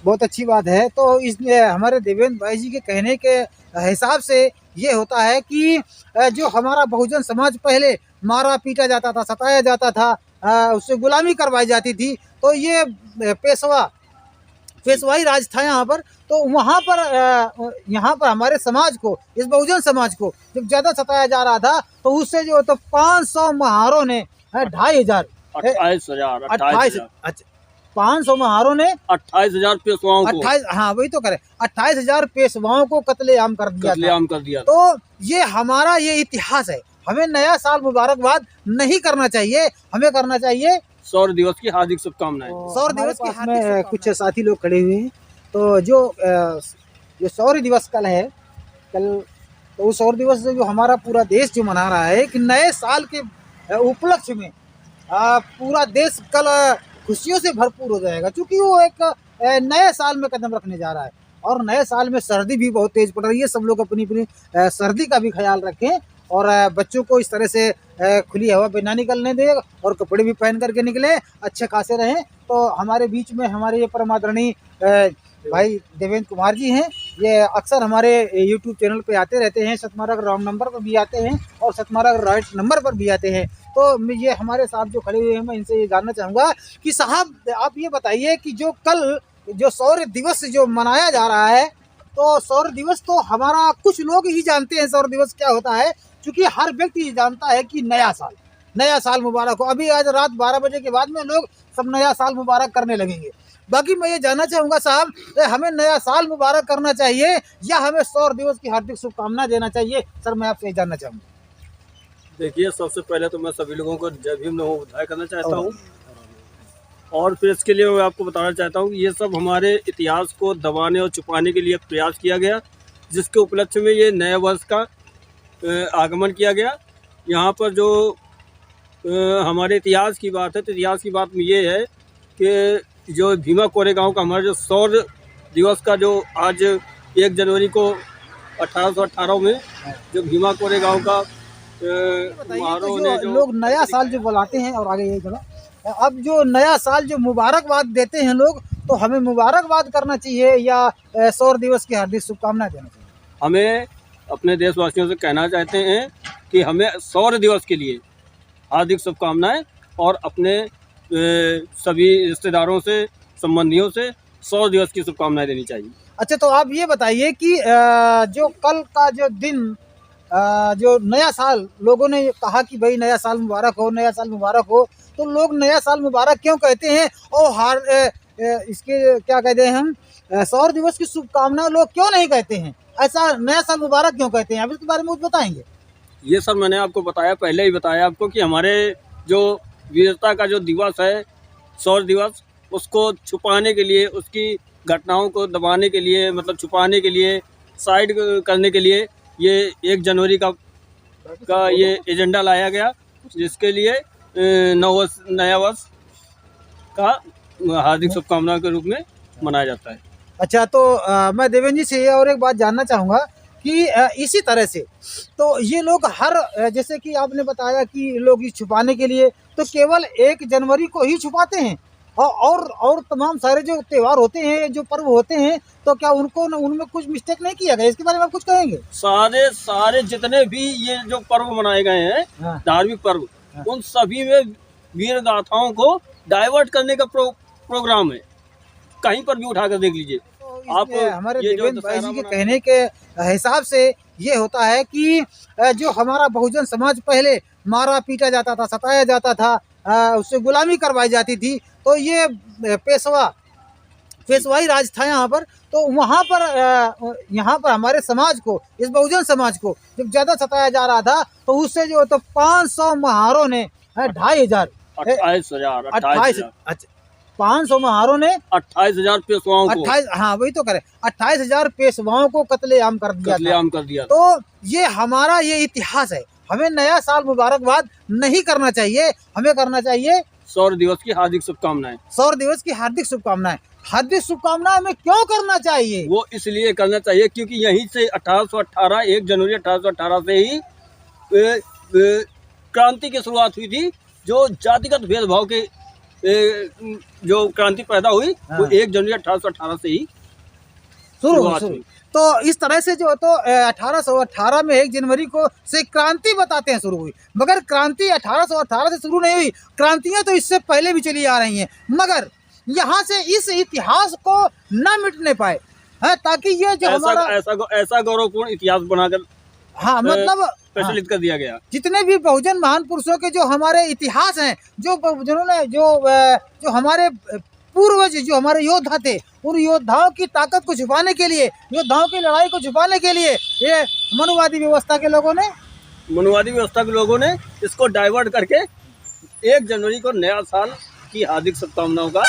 बहुत अच्छी बात है। तो इस हमारे देवेंद्र भाई जी के कहने के हिसाब से ये होता है कि जो हमारा बहुजन समाज पहले मारा पीटा जाता था, सताया जाता था, उससे गुलामी करवाई जाती थी, तो ये पेशवाई राज था यहाँ पर। तो वहाँ पर यहाँ पर हमारे समाज को, इस बहुजन समाज को जब ज़्यादा सताया जा रहा था, तो उससे जो तो 500 महारों ने 2,500 28 500 महारों ने 28,000 पेशवाओं को 28, हाँ वही तो करें, 28,000 पेशवाओं को कत्लेआम कर दिया था। तो ये हमारा ये इतिहास है। हमें नया साल मुबारकबाद नहीं करना चाहिए, हमें करना चाहिए शौर्य दिवस की हार्दिक शुभकामनाएं। शौर्य दिवस की हार्दिक शुभकामनाएं। कुछ साथी लोग खड़े हुए हैं। तो जो शौर्य दिवस कल है, तो उस शौर्य दिवस जो हमारा पूरा देश जो मना रहा है कि नए साल के उपलक्ष्य में पूरा देश कल खुशियों से भरपूर हो जाएगा, क्योंकि वो एक नए साल में कदम रखने जा रहा है। और नए साल में सर्दी भी बहुत तेज पड़ रही है। सब लोग अपनी अपनी सर्दी का भी ख्याल रखें और बच्चों को इस तरह से खुली हवा पे ना निकलने दें और कपड़े भी पहन करके निकले, अच्छे खासे रहें। तो हमारे बीच में हमारे ये परम आदरणीय भाई देवेंद्र कुमार जी हैं। ये अक्सर हमारे YouTube चैनल पे आते रहते हैं, सतमारा रॉन्ग नंबर पर भी आते हैं और सतमारा राइट नंबर पर भी आते हैं। तो ये हमारे साथ जो खड़े हुए हैं, मैं इनसे ये जानना चाहूँगा कि साहब आप ये बताइए कि जो कल जो शौर्य दिवस जो मनाया जा रहा है, तो शौर्य दिवस तो हमारा कुछ लोग ही जानते हैं शौर्य दिवस क्या होता है, क्योंकि हर व्यक्ति जानता है कि नया साल मुबारक हो। अभी आज रात 12 बजे के बाद में लोग सब नया साल मुबारक करने लगेंगे। बाकी मैं ये जानना चाहूँगा साहब, हमें नया साल मुबारक करना चाहिए या हमें शौर्य दिवस की हार्दिक शुभकामना देना चाहिए? सर मैं आपसे ये जानना चाहूँगा। देखिए, सबसे पहले तो मैं सभी लोगों को जय भीम नमो बुद्धाय करना चाहता हूँ, और फिर इसके लिए मैं आपको बताना चाहता हूँ कि ये सब हमारे इतिहास को दबाने और छुपाने के लिए प्रयास किया गया, जिसके उपलक्ष्य में ये नए वर्ष का आगमन किया गया। यहाँ पर जो हमारे इतिहास की बात है, तो इतिहास की बात में ये है कि जो भीमा कोरेगांव का हमारा जो शौर्य दिवस का जो आज 1 जनवरी को 1818 में जो भीमा कोरेगांव का तो जो लोग नया साल जो बुलाते हैं, और आगे ये चलो, अब जो नया साल जो मुबारकबाद देते हैं लोग, तो हमें मुबारकबाद करना चाहिए या शौर्य दिवस की हार्दिक शुभकामनाएं देना चाहिए? हमें अपने देशवासियों से कहना चाहते हैं कि हमें शौर्य दिवस के लिए हार्दिक शुभकामनाएं और अपने सभी रिश्तेदारों से, संबंधियों से शौर्य दिवस की शुभकामनाएं देनी चाहिए। अच्छा, तो आप ये बताइए कि जो कल का जो दिन जो नया साल, लोगों ने कहा कि भाई नया साल मुबारक हो, नया साल मुबारक हो, तो लोग नया साल मुबारक क्यों कहते हैं और इसके क्या कहते हैं हम, शौर्य दिवस की शुभकामनाएं लोग क्यों नहीं कहते हैं? ऐसा नया साल मुबारक क्यों कहते हैं? आप इसके बारे में कुछ बताएंगे? ये सर मैंने आपको बताया, पहले ही बताया आपको कि हमारे जो वीरता का जो दिवस है शौर्य दिवस, उसको छुपाने के लिए, उसकी घटनाओं को दबाने के लिए, मतलब छुपाने के लिए, साइड करने के लिए ये 1 जनवरी का ये एजेंडा लाया गया, जिसके लिए नया वर्ष का हार्दिक शुभकामनाओं के रूप में मनाया जाता है। अच्छा, तो मैं देवेंद्र जी से और एक बात जानना चाहूँगा कि इसी तरह से तो ये लोग हर, जैसे कि आपने बताया कि लोग इस छुपाने के लिए तो केवल 1 जनवरी को ही छुपाते हैं, और तमाम सारे जो त्यौहार होते हैं, जो पर्व होते हैं, तो क्या उनमें कुछ मिस्टेक नहीं किया गया? इसके बारे में आप कुछ कहेंगे? सारे जितने भी ये जो पर्व मनाए गए हैं, धार्मिक पर्व, उन सभी में वीर गाथाओं को डाइवर्ट करने का प्रोग्राम है। कहीं पर भी उठाकर देख लीजिए आप। हमारे देवेंद्र भाई जी के कहने के हिसाब से ये होता है कि जो हमारा बहुजन समाज पहले मारा पीटा जाता था, सताया जाता था, उससे गुलामी करवाई जाती थी, तो ये पेशवाई राज था यहाँ पर। तो वहाँ पर हमारे समाज को, इस बहुजन समाज को जब ज़्यादा सताया जा रहा था, तो उससे जो तो 500 महारों ने 2,500 500 महारों ने 28,000 पेशवाओं को 28, हाँ वही तो करें, 28,000 पेशवाओं को कत्लेआम कर दिया। तो ये हमारा ये इतिहास है। हमें नया साल मुबारकबाद नहीं करना चाहिए, हमें करना चाहिए शौर्य दिवस की हार्दिक शुभकामनाएं। शौर्य दिवस की हार्दिक शुभकामनाएं। हार्दिक शुभकामनाएं हमें क्यों करना चाहिए? वो इसलिए करना चाहिए क्योंकि यहीं से 1818 1 जनवरी 1818 से ही क्रांति की शुरुआत हुई थी, जो जातिगत भेदभाव के जो क्रांति पैदा हुई वो हाँ। 1 जनवरी 1818 से ही शुरुआत शुरू हुई। तो इस तरह से जो तो 1818 में 1 जनवरी को से क्रांति बताते हैं शुरू हुई, मगर क्रांति 1818 से शुरू नहीं हुई, क्रांतियां तो इससे पहले भी चली आ रही हैं, मगर यहाँ से इस इतिहास को न मिटने पाए है, ताकि ये जो हमारा ऐसा गौरवपूर्ण इतिहास बनाकर हाँ मतलब प्रचलित कर दिया गया। जितने भी बहुजन महान पुरुषों के जो हमारे इतिहास हैं, जिन्होंने जो हमारे पूर्वज जो हमारे योद्धा थे, उन योद्धाओं की ताकत को छुपाने के लिए, योद्धाओं की लड़ाई को छुपाने के लिए ये मनुवादी व्यवस्था के लोगों ने इसको डाइवर्ट करके 1 जनवरी को नया साल की हार्दिक शुभकामनाओं का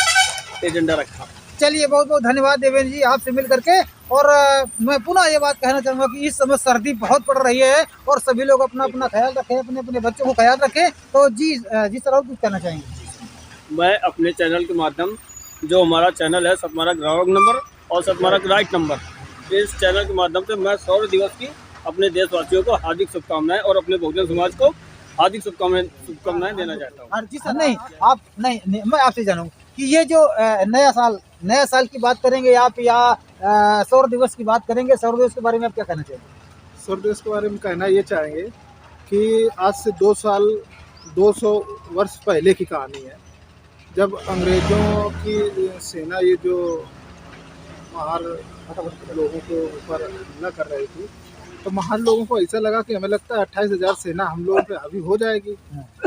एजेंडा रखा। चलिए, बहुत बहुत धन्यवाद देवेंद्र जी आपसे मिल करके। और मैं पुनः ये बात कहना चाहूँगा कि इस समय सर्दी बहुत पड़ रही है और सभी लोग अपना अपना ख्याल रखें, अपने अपने बच्चों को ख्याल रखें। तो जी सर, और कुछ कहना चाहेंगे? मैं अपने चैनल के माध्यम, जो हमारा चैनल है सतमारा ग्राहक नंबर और सतमारा राइट नंबर, इस चैनल के माध्यम से मैं शौर्य दिवस की अपने देशवासियों को हार्दिक शुभकामनाएं और अपने बहुजन समाज को हार्दिक शुभकामनाएं देना चाहता हूँ। जी सर, नहीं, मैं आपसे जानूँ कि ये जो नया साल की बात करेंगे आप या शौर्य दिवस की बात करेंगे, शौर्य दिवस के बारे में आप क्या कहना चाहेंगे? शौर्य दिवस के बारे में कहना ये चाहेंगे कि आज से 200 वर्ष पहले की कहानी है, जब अंग्रेज़ों की सेना ये जो महार लोगों के ऊपर हमला कर रही थी, तो महार लोगों को ऐसा लगा कि हमें लगता है 28,000 सेना हम लोगों पे हावी हो जाएगी,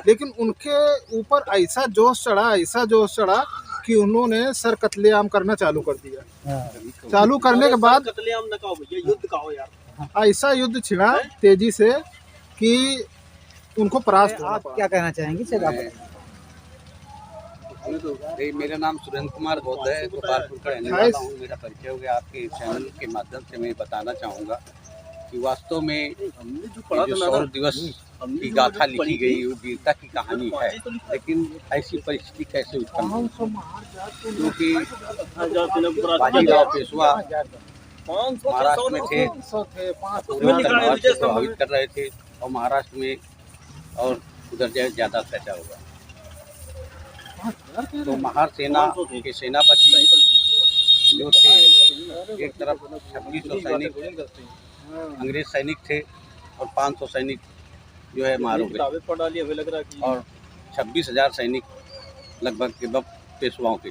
लेकिन उनके ऊपर ऐसा जोश चढ़ा कि उन्होंने सर कत्लेआम करना चालू कर दिया। चालू करने के बाद कत्लेआम न कहो भैया, युद्ध कहो यार। ऐसा युद्ध छिड़ा तेजी से कि उनको परास्त होना आप पड़ा। क्या कहना चाहेंगे सर? आप मेरा नाम सुरेंद्र कुमार बौद्ध है, गोपालपुर का रहने वाला हूँ। मेरा परिचय हो गया आपके चैनल के माध्यम से। मैं बताना चाहूँगा कि वास्तव में जो शौर्य दिवस की गाथा लिखी गई वो वीरता की कहानी है, लेकिन ऐसी परिस्थिति कैसे उत्पन्न हुई? क्योंकि बाजीराव पेशवा महाराष्ट्र में थे, पूरे उत्तर भारत को प्रभावित कर रहे थे और महाराष्ट्र में और उधर ज़्यादा अत्याचार हुआ। तो महार सेना के सेनापति जो थे, एक तरफ 2600 सैनिक अंग्रेज सैनिक थे और 500 सैनिक जो है महारों के, और 26,000 सैनिक लगभग पेशवाओं के।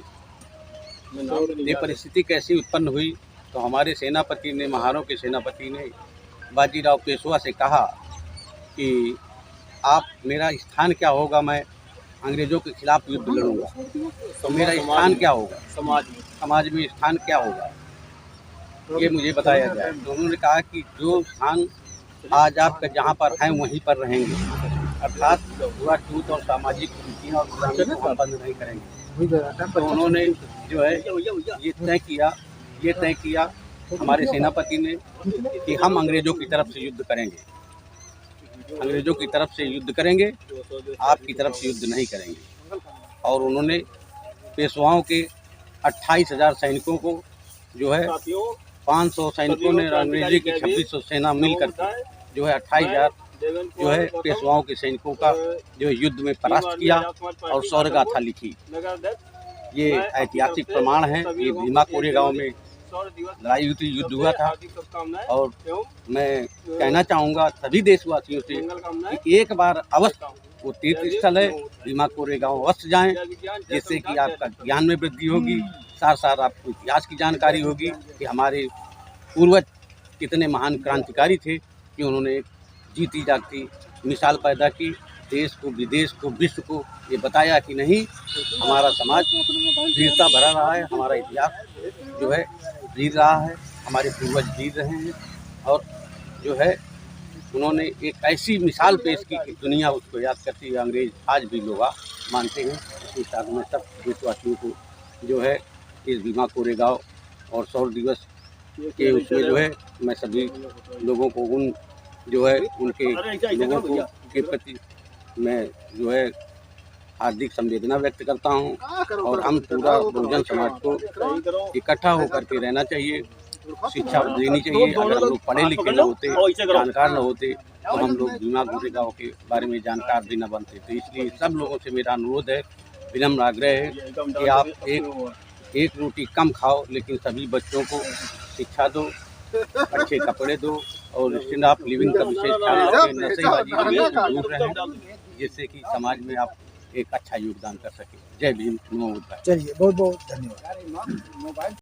ये परिस्थिति कैसी उत्पन्न हुई? तो हमारे सेनापति ने, महारों के सेनापति ने बाजीराव पेशवा से कहा कि आप, मेरा स्थान क्या होगा, मैं अंग्रेजों के खिलाफ युद्ध लड़ूंगा, तो मेरा स्थान क्या होगा, समाज में स्थान क्या होगा, ये मुझे बताया जाए। तो उन्होंने कहा कि जो स्थान आज आपका जहाँ पर हैं वहीं पर रहेंगे, अर्थात पूरा छूत और सामाजिक कुरीतियाँ और गुलामी को हम बंद नहीं करेंगे। तो उन्होंने जो है ये तय किया हमारे सेनापति ने कि हम अंग्रेज़ों की तरफ से युद्ध करेंगे, अंग्रेज़ों की तरफ से युद्ध करेंगे, आपकी तरफ से युद्ध नहीं करेंगे। और उन्होंने पेशवाओं के 28,000 सैनिकों को जो है 500 सैनिकों ने, अंग्रेजी की 2600 सेना मिलकर जो है 28,000 जो है पेशवाओं के सैनिकों का जो युद्ध में परास्त किया और शौर्य गाथा लिखी। ये ऐतिहासिक प्रमाण है। ये भीमा कोरेगांव में लड़ाई युद्ध हुआ था। और मैं कहना चाहूँगा सभी देशवासियों से कि एक बार अवश्य वो तीर्थ स्थल है भीमा कोरेगांव अवश्य जाएं, जिससे कि आपका ज्ञान में वृद्धि होगी, साथ साथ आपको इतिहास की जानकारी होगी कि हमारे पूर्वज कितने महान क्रांतिकारी थे कि उन्होंने एक जीती जागती मिसाल पैदा की, देश को, विदेश को, विश्व को ये बताया कि नहीं, हमारा समाज वीरता भरा रहा है, हमारा इतिहास जो है वीर रहा है, हमारे पूर्वज वीर रहे हैं। और जो है उन्होंने एक ऐसी मिसाल पेश की कि दुनिया उसको याद करती है। अंग्रेज आज भी लोग मानते हैं। इस हिसाब में सब देशवासियों को जो है इस भीमा कोरेगांव और शौर्य दिवस के उसमें जो है मैं सभी लोगों को उनके लोगों को के प्रति मैं जो है हार्दिक संवेदना व्यक्त करता हूं। और हम पूरा बहुजन समाज को इकट्ठा होकर के रहना चाहिए, शिक्षा देनी चाहिए। अगर हम लोग पढ़े लिखे न होते, जानकार न होते, तो हम लोग भीमा कोरेगांव के बारे में जानकार भी न बनते। तो इसलिए सब लोगों से मेरा अनुरोध है विनम्र आग्रह है कि आप एक रोटी कम खाओ, लेकिन सभी बच्चों को शिक्षा दो, अच्छे कपड़े दो और स्टैंड ऑफ लिविंग का विशेष ख्याल रखें, नशेबाजी से दूर रहें, जिससे कि समाज में आप एक अच्छा योगदान कर सकें। जय भीम, नमो बुद्धाय। चलिए, बहुत बहुत धन्यवाद।